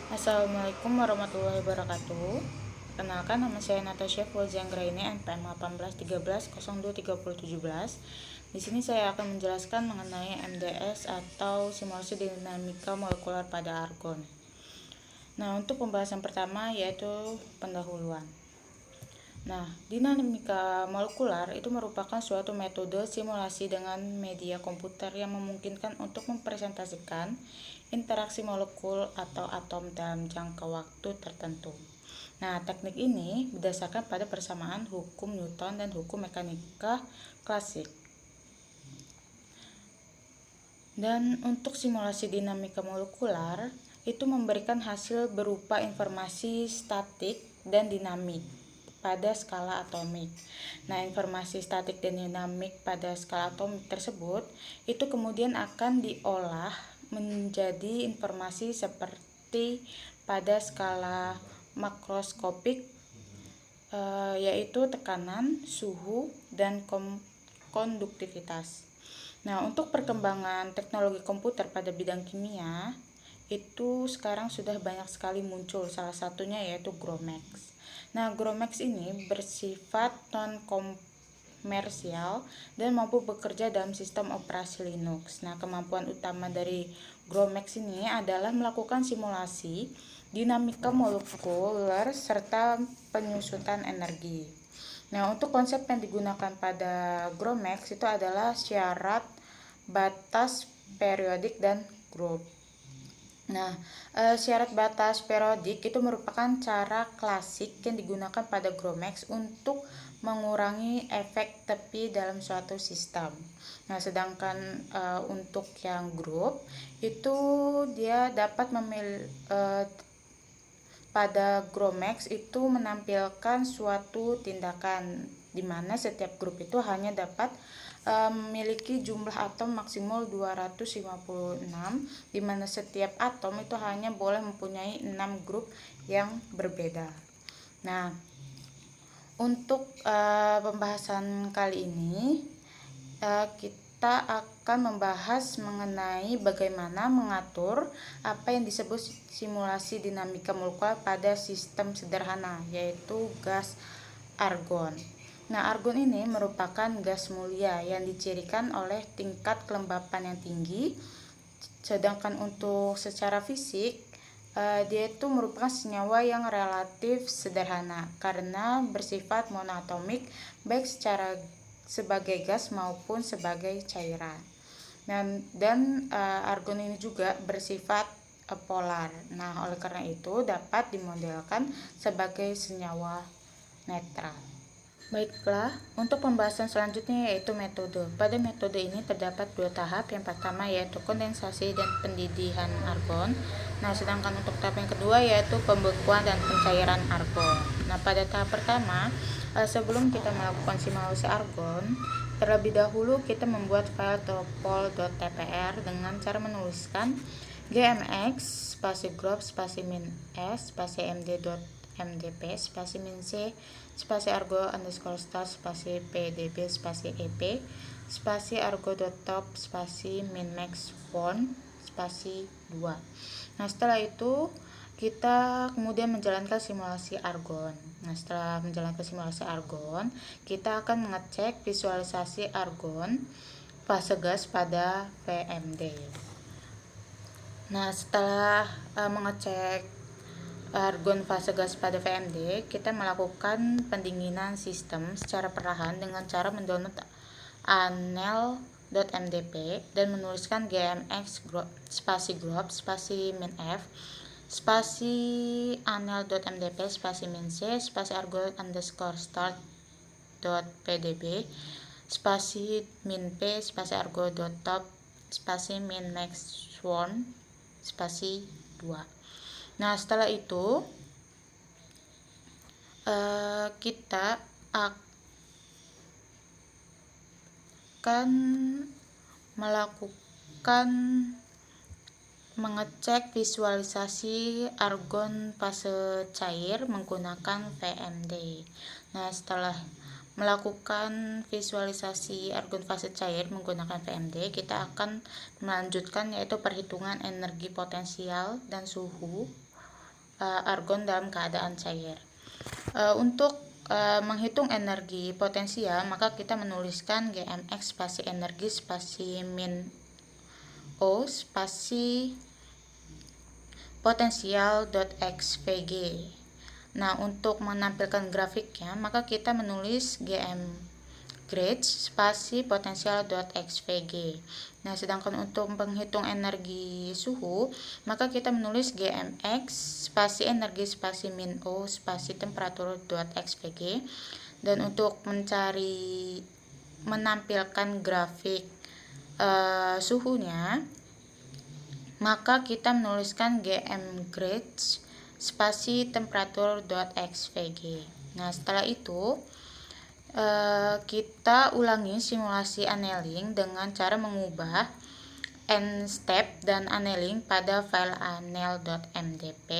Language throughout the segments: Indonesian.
Assalamualaikum warahmatullahi wabarakatuh. Kenalkan, nama saya Natasha Fulzianggraini, NPM 1813023017. Di sini saya akan menjelaskan mengenai MDS atau simulasi dinamika molekular pada argon. Nah, untuk pembahasan pertama yaitu pendahuluan. Nah, dinamika molekular itu merupakan suatu metode simulasi dengan media komputer yang memungkinkan untuk mempresentasikan interaksi molekul atau atom dalam jangka waktu tertentu. Nah, teknik ini berdasarkan pada persamaan hukum Newton dan hukum mekanika klasik. Dan untuk simulasi dinamika molekular itu memberikan hasil berupa informasi statik dan dinamik pada skala atomik. Nah, informasi statik dan dinamik pada skala atomik tersebut itu kemudian akan diolah menjadi informasi seperti pada skala makroskopik, yaitu tekanan, suhu, dan konduktivitas. Nah, untuk perkembangan teknologi komputer pada bidang kimia itu sekarang sudah banyak sekali muncul, salah satunya yaitu GROMACS. Nah, GROMACS ini bersifat non-komersial dan mampu bekerja dalam sistem operasi Linux. Nah, kemampuan utama dari GROMACS ini adalah melakukan simulasi dinamika molekuler serta penyusutan energi. Nah, untuk konsep yang digunakan pada GROMACS itu adalah syarat, batas, periodik, dan grup. Nah, syarat batas periodik itu merupakan cara klasik yang digunakan pada GROMACS untuk mengurangi efek tepi dalam suatu sistem. Nah, sedangkan untuk yang grup itu dia dapat pada GROMACS itu menampilkan suatu tindakan di mana setiap grup itu hanya dapat memiliki jumlah atom maksimal 256, di mana setiap atom itu hanya boleh mempunyai 6 grup yang berbeda. Nah, untuk pembahasan kali ini kita akan membahas mengenai bagaimana mengatur apa yang disebut simulasi dinamika molekular pada sistem sederhana, yaitu gas argon. Nah, argon ini merupakan gas mulia yang dicirikan oleh tingkat kelembapan yang tinggi, sedangkan untuk secara fisik dia itu merupakan senyawa yang relatif sederhana karena bersifat monoatomik baik sebagai gas maupun sebagai cairan. Dan argon ini juga bersifat polar. Nah, oleh karena itu dapat dimodelkan sebagai senyawa netral. Baiklah, untuk pembahasan selanjutnya yaitu metode. Pada metode ini terdapat dua tahap. Yang pertama yaitu kondensasi dan pendidihan argon. Nah, sedangkan untuk tahap yang kedua yaitu pembekuan dan pencairan argon. Nah, pada tahap pertama, sebelum kita melakukan simulasi argon, terlebih dahulu kita membuat file topol.tpr dengan cara menuliskan gmx spasi grop spasi min s spasi md.mdp spasi min c spasi argo underscore start spasi pdb spasi ep spasi argo.top spasi min max font spasi 2. Nah, setelah itu kita kemudian menjalankan simulasi argon. Nah, setelah menjalankan simulasi argon, kita akan mengecek visualisasi argon fase gas pada VMD. Nah, setelah mengecek argon fase gas pada VMD, kita melakukan pendinginan sistem secara perlahan dengan cara mendownload anel.mdp dan menuliskan gmx spasi grop spasi min f spasi anel.mdp spasi min c spasi argo underscore start pdb spasi min p spasi argo top spasi min max swarm spasi 2. Nah, setelah itu kita akan melakukan mengecek visualisasi argon fase cair menggunakan VMD. Nah, setelah melakukan visualisasi argon fase cair menggunakan VMD, kita akan melanjutkan yaitu perhitungan energi potensial dan suhu argon dalam keadaan cair. Untuk menghitung energi potensial, maka kita menuliskan GMX spasi energi spasi min O spasi potensial.xvg. Nah, untuk menampilkan grafiknya, maka kita menulis GM grade spasi potensial.xvg. Nah, sedangkan untuk menghitung energi suhu, maka kita menulis GMX spasi energi spasi min O spasi temperatur.xvg. Dan untuk menampilkan grafik suhunya, maka kita menuliskan GM grade spasi temperatur.xvg. Nah, setelah itu kita ulangi simulasi annealing dengan cara mengubah n-step dan annealing pada file annel.mdp,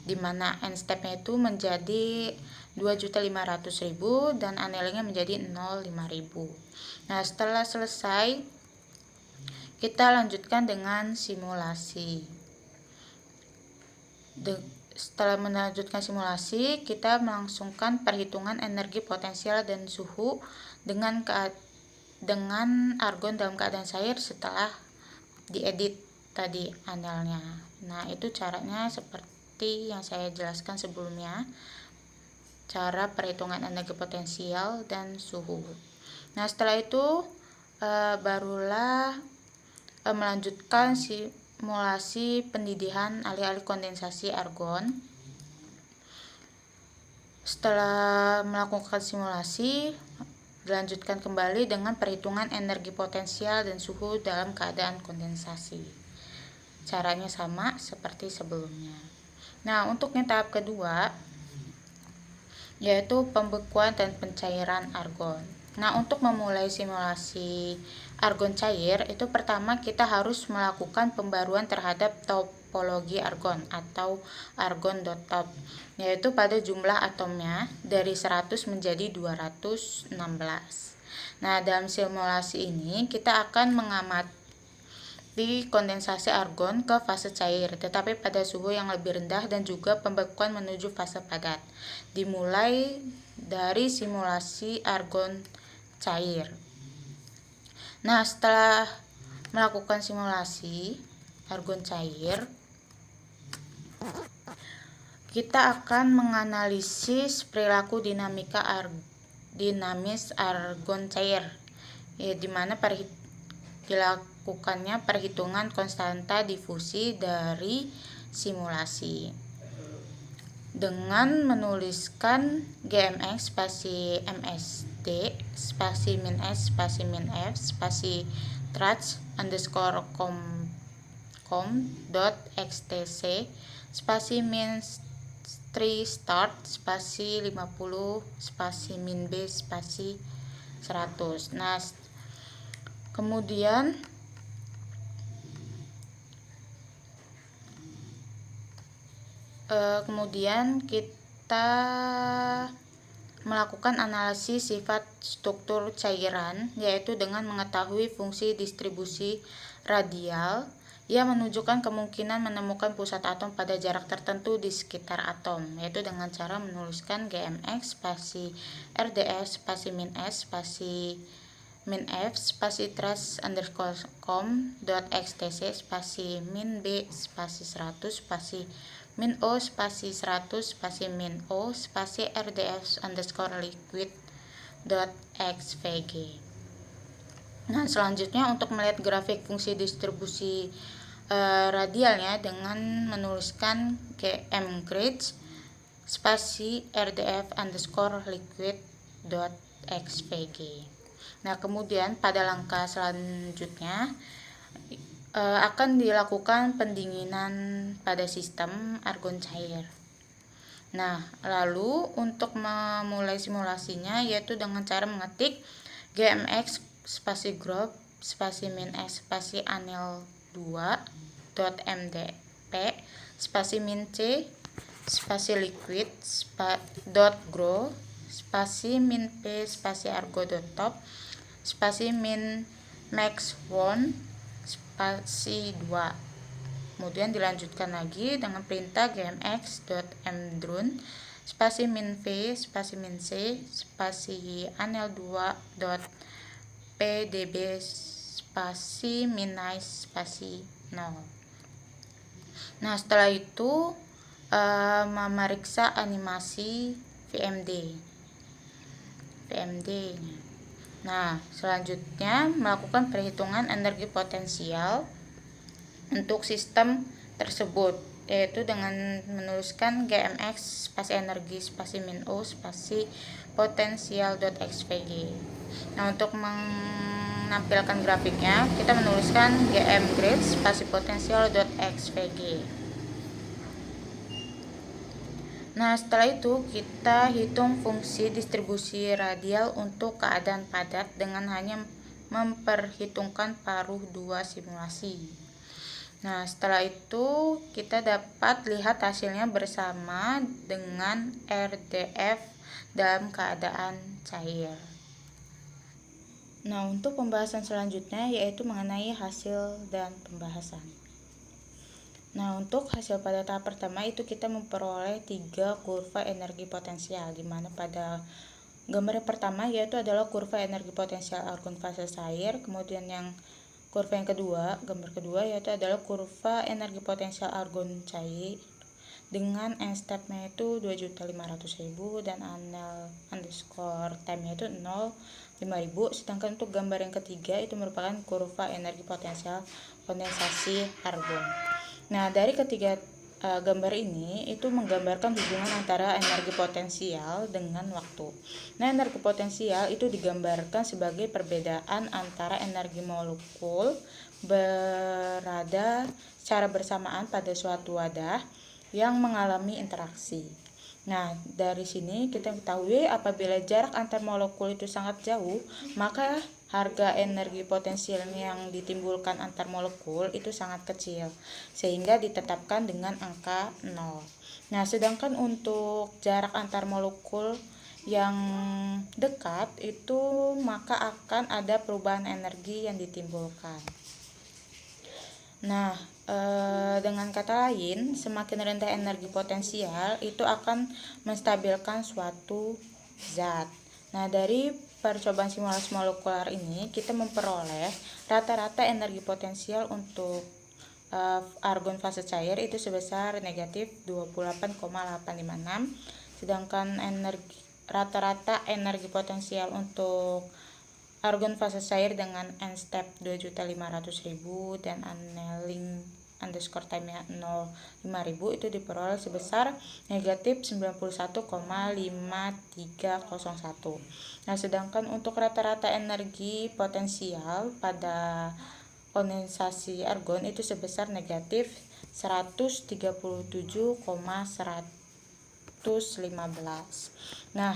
di mana n-stepnya itu menjadi 2.500.000 dan annelingnya menjadi 0.500. Nah, setelah selesai, kita lanjutkan dengan simulasi. Setelah melanjutkan simulasi, kita melangsungkan perhitungan energi potensial dan suhu dengan argon dalam keadaan cair setelah diedit tadi annelnya. Nah, itu caranya seperti yang saya jelaskan sebelumnya, cara perhitungan energi potensial dan suhu. Nah, setelah itu barulah melanjutkan simulasi pendidihan alih-alih kondensasi argon. Setelah melakukan simulasi, dilanjutkan kembali dengan perhitungan energi potensial dan suhu dalam keadaan kondensasi. Caranya sama seperti sebelumnya. Nah, untuk yang tahap kedua, yaitu pembekuan dan pencairan argon. Nah, untuk memulai simulasi argon cair, itu pertama kita harus melakukan pembaruan terhadap topologi argon atau argon.top, yaitu pada jumlah atomnya dari 100 menjadi 216. Nah, dalam simulasi ini kita akan mengamati kondensasi argon ke fase cair, tetapi pada suhu yang lebih rendah, dan juga pembekuan menuju fase padat, dimulai dari simulasi argon cair. Nah, setelah melakukan simulasi argon cair, kita akan menganalisis perilaku dinamis argon cair, di mana dilakukannya perhitungan konstanta difusi dari simulasi dengan menuliskan GMX spasi MSD spasi min S spasi min F spasi trust underscore com.xtc spasi min 3 start spasi 50 spasi min B spasi 100. Nah, kemudian kita melakukan analisis sifat struktur cairan, yaitu dengan mengetahui fungsi distribusi radial yang menunjukkan kemungkinan menemukan pusat atom pada jarak tertentu di sekitar atom, yaitu dengan cara menuliskan GMX spasi RDS spasi min S spasi min F spasi trace underscore com.xtc spasi min B spasi 100 spasi min O spasi 100 spasi min O spasi RDF underscore liquid .xvg. Nah, selanjutnya untuk melihat grafik fungsi distribusi radialnya dengan menuliskan GM grade spasi RDF underscore liquid .xvg. Nah, kemudian pada langkah selanjutnya akan dilakukan pendinginan pada sistem argon cair. Nah, lalu untuk memulai simulasinya, yaitu dengan cara mengetik GMX spasi group spasi min S spasi anil 2.mdp spasi min C spasi liquid .grow spasi min P spasi argo.top spasi min max 1 spasi 2 kemudian dilanjutkan lagi dengan perintah gmx.mdrun spasi min v spasi min c spasi anel2.pdb spasi minus spasi 0. Nah, setelah itu memeriksa animasi VMD. Nah, selanjutnya melakukan perhitungan energi potensial untuk sistem tersebut, yaitu dengan menuliskan gmx spasi energi spasi min o spasi potensial.xvg. Nah, untuk menampilkan grafiknya, kita menuliskan gmgrid spasi potensial.xvg. Nah, setelah itu kita hitung fungsi distribusi radial untuk keadaan padat dengan hanya memperhitungkan paruh 2 simulasi. Nah, setelah itu kita dapat lihat hasilnya bersama dengan RDF dalam keadaan cair. Nah, untuk pembahasan selanjutnya yaitu mengenai hasil dan pembahasan. Nah, untuk hasil pada tahap pertama itu kita memperoleh 3 kurva energi potensial, di mana pada gambar yang pertama yaitu adalah kurva energi potensial argon fase cair, kemudian yang kurva yang kedua, gambar kedua yaitu adalah kurva energi potensial argon cair dengan n-step-nya itu 2.500.000 dan anel underscore time-nya itu 0.5.000, sedangkan untuk gambar yang ketiga itu merupakan kurva energi potensial kondensasi argon. Nah, dari ketiga gambar ini itu menggambarkan hubungan antara energi potensial dengan waktu. Nah, energi potensial itu digambarkan sebagai perbedaan antara energi molekul berada secara bersamaan pada suatu wadah yang mengalami interaksi. Nah, dari sini kita ketahui apabila jarak antar molekul itu sangat jauh, maka harga energi potensial yang ditimbulkan antar molekul itu sangat kecil, sehingga ditetapkan dengan angka 0. Nah, sedangkan untuk jarak antar molekul yang dekat itu maka akan ada perubahan energi yang ditimbulkan. Nah, dengan kata lain, semakin rendah energi potensial itu akan menstabilkan suatu zat. Nah, dari percobaan simulasi molekuler ini kita memperoleh rata-rata energi potensial untuk argon fase cair itu sebesar negatif 28,856, sedangkan rata-rata energi potensial untuk argon fase cair dengan n-step 2.500.000 dan aneling underscore time-nya 0.5.000 itu diperoleh sebesar negatif 91,5301. Nah, sedangkan untuk rata-rata energi potensial pada kondensasi argon itu sebesar negatif 137,115. Nah,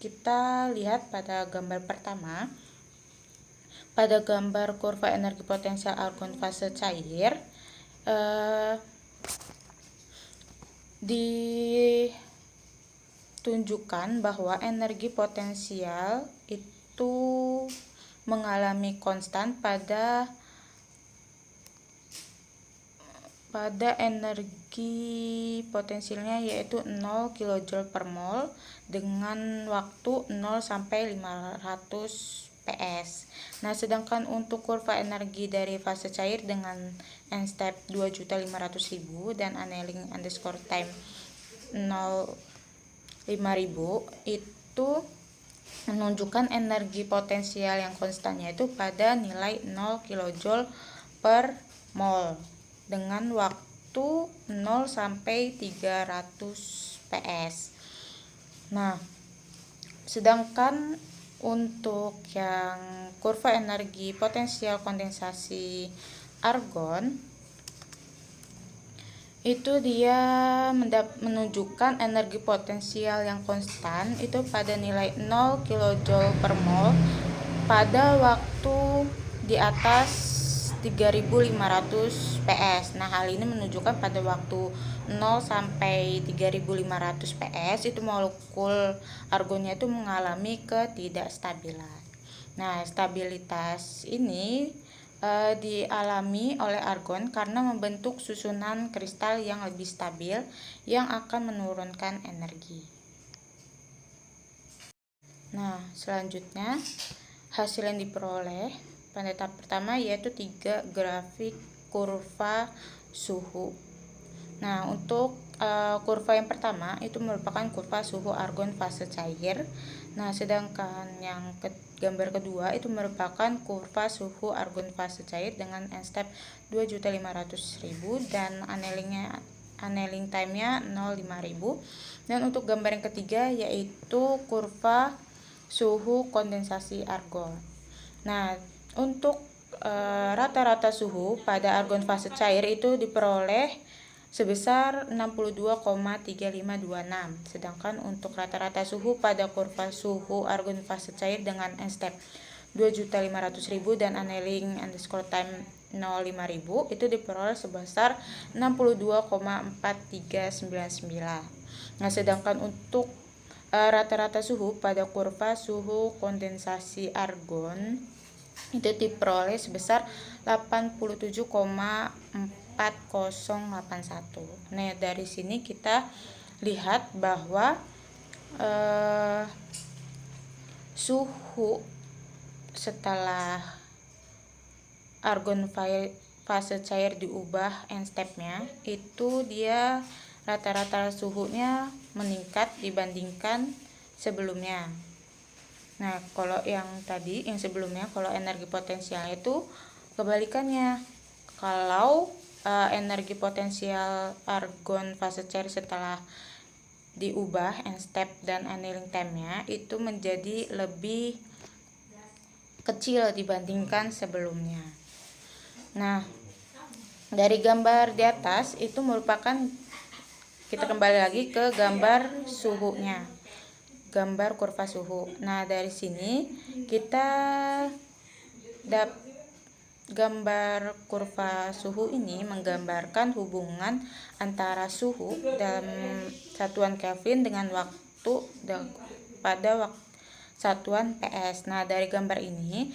kita lihat pada gambar pertama. Pada gambar kurva energi potensial argon fase cair ditunjukkan bahwa energi potensial itu mengalami konstan pada energi potensialnya yaitu 0 kJ per mol dengan waktu 0 sampai 500 PS. Nah, sedangkan untuk kurva energi dari fase cair dengan n-step 2.500.000 dan aneling underscore time 0.5.000 itu menunjukkan energi potensial yang konstannya itu pada nilai 0 kJ per mol dengan waktu 0 sampai 300 PS. Nah, sedangkan untuk yang kurva energi potensial kondensasi argon itu dia menunjukkan energi potensial yang konstan itu pada nilai 0 kJ per mol pada waktu di atas 3.500 PS. Nah, hal ini menunjukkan pada waktu 0 sampai 3.500 PS itu molekul argonnya itu mengalami ketidakstabilan. Nah, stabilitas ini dialami oleh argon karena membentuk susunan kristal yang lebih stabil yang akan menurunkan energi. Nah, selanjutnya hasil yang diperoleh pada tahap pertama yaitu 3 grafik kurva suhu. Nah, untuk kurva yang pertama itu merupakan kurva suhu argon fase cair. Nah, sedangkan yang gambar kedua itu merupakan kurva suhu argon fase cair dengan n-step 2.500.000 dan annealing time-nya 0.500. Dan untuk gambar yang ketiga yaitu kurva suhu kondensasi argon. Nah, untuk rata-rata suhu pada argon fase cair itu diperoleh sebesar 62,3526. Sedangkan untuk rata-rata suhu pada kurva suhu argon fase cair dengan n-step 2.500.000 dan annealing time 0.500 itu diperoleh sebesar 62,4399. Nah, sedangkan untuk rata-rata suhu pada kurva suhu kondensasi argon itu diperoleh sebesar 87,4081. Nah, dari sini kita lihat bahwa suhu setelah argon fase cair diubah n-stepnya itu dia rata-rata suhunya meningkat dibandingkan sebelumnya. Nah, kalau yang tadi, yang sebelumnya, kalau energi potensialnya itu kebalikannya. Kalau energi potensial argon fase cair setelah diubah n-step dan annealing time-nya itu menjadi lebih kecil dibandingkan sebelumnya. Nah, dari gambar di atas itu merupakan, kita kembali lagi ke gambar suhunya, gambar kurva suhu. Nah, dari sini kita gambar kurva suhu ini menggambarkan hubungan antara suhu dalam satuan Kelvin dengan waktu pada satuan PS. Nah, dari gambar ini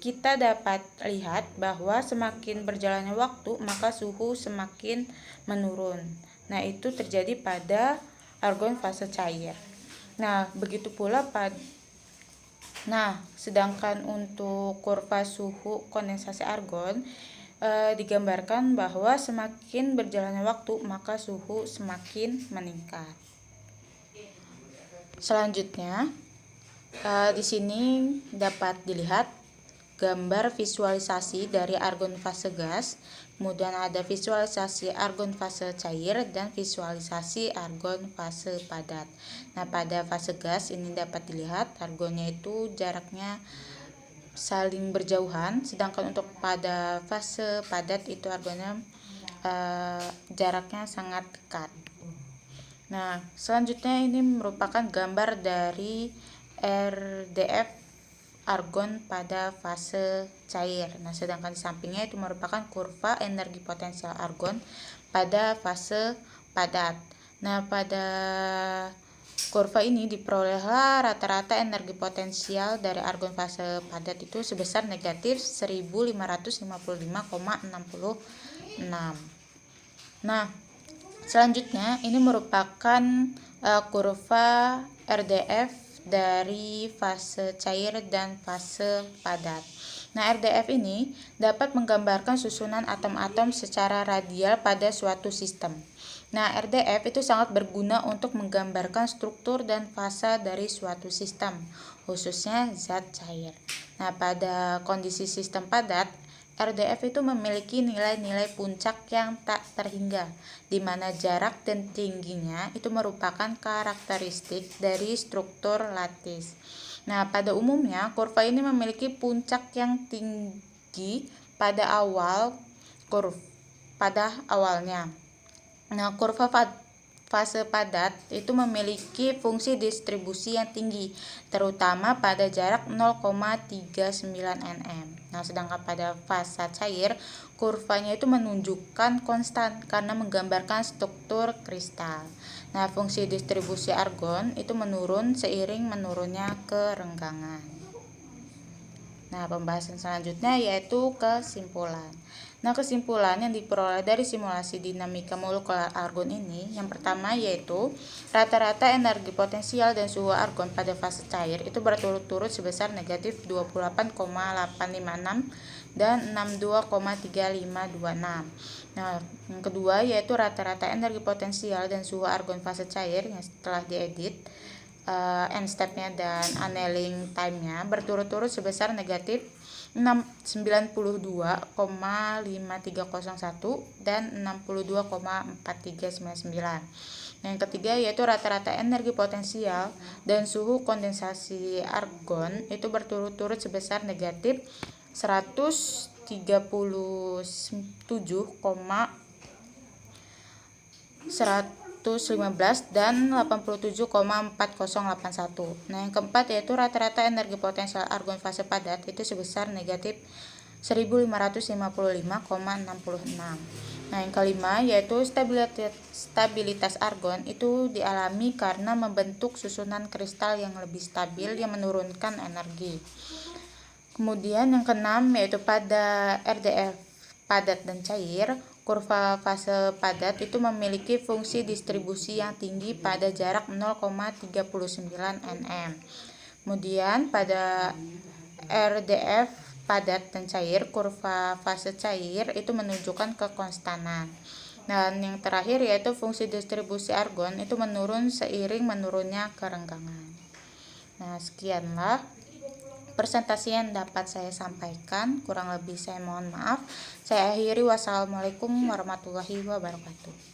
kita dapat lihat bahwa semakin berjalannya waktu maka suhu semakin menurun. Nah, itu terjadi pada argon fase cair. Nah, begitu pula sedangkan untuk kurva suhu kondensasi argon digambarkan bahwa semakin berjalannya waktu maka suhu semakin meningkat. Selanjutnya, di sini dapat dilihat gambar visualisasi dari argon fase gas, kemudian ada visualisasi argon fase cair dan visualisasi argon fase padat. Nah, pada fase gas ini dapat dilihat argonnya itu jaraknya saling berjauhan, sedangkan untuk pada fase padat itu argonnya jaraknya sangat dekat. Nah, selanjutnya ini merupakan gambar dari RDF argon pada fase cair. Nah, sedangkan di sampingnya itu merupakan kurva energi potensial argon pada fase padat. Nah, pada kurva ini diperolehlah rata-rata energi potensial dari argon fase padat itu sebesar negatif 1555,66. Nah, selanjutnya ini merupakan kurva RDF dari fase cair dan fase padat. Nah, RDF ini dapat menggambarkan susunan atom-atom secara radial pada suatu sistem. Nah, RDF itu sangat berguna untuk menggambarkan struktur dan fasa dari suatu sistem, khususnya zat cair. Nah, pada kondisi sistem padat, RDF itu memiliki nilai-nilai puncak yang tak terhingga, di mana jarak dan tingginya itu merupakan karakteristik dari struktur lattis. Nah, pada umumnya kurva ini memiliki puncak yang tinggi pada awalnya. Nah, kurva fase padat itu memiliki fungsi distribusi yang tinggi, terutama pada jarak 0,39 nm. Nah, sedangkan pada fase cair, kurvanya itu menunjukkan konstan karena menggambarkan struktur kristal. Nah, fungsi distribusi argon itu menurun seiring menurunnya kerenggangan. Nah, pembahasan selanjutnya yaitu kesimpulan. Nah, kesimpulan yang diperoleh dari simulasi dinamika molekular argon ini, yang pertama yaitu rata-rata energi potensial dan suhu argon pada fase cair itu berturut-turut sebesar negatif 28,856 dan 62,3526. Nah, yang kedua yaitu rata-rata energi potensial dan suhu argon fase cair yang setelah diedit end step-nya dan annealing time-nya berturut-turut sebesar negatif 92,5301 dan 62,4399. Nah, yang ketiga yaitu rata-rata energi potensial dan suhu kondensasi argon itu berturut-turut sebesar negatif 137,115 dan 87,4081. Nah, yang keempat yaitu rata-rata energi potensial argon fase padat itu sebesar negatif 1555,66. Nah, yang kelima yaitu stabilitas argon itu dialami karena membentuk susunan kristal yang lebih stabil yang menurunkan energi. Kemudian yang keenam yaitu pada RDF padat dan cair, kurva fase padat itu memiliki fungsi distribusi yang tinggi pada jarak 0,39 nm. Kemudian pada RDF padat dan cair, kurva fase cair itu menunjukkan kekonstanan. Dan yang terakhir yaitu fungsi distribusi argon itu menurun seiring menurunnya kerenggangan. Nah, sekianlah presentasi yang dapat saya sampaikan, kurang lebih saya mohon maaf. Saya akhiri, wassalamualaikum warahmatullahi wabarakatuh.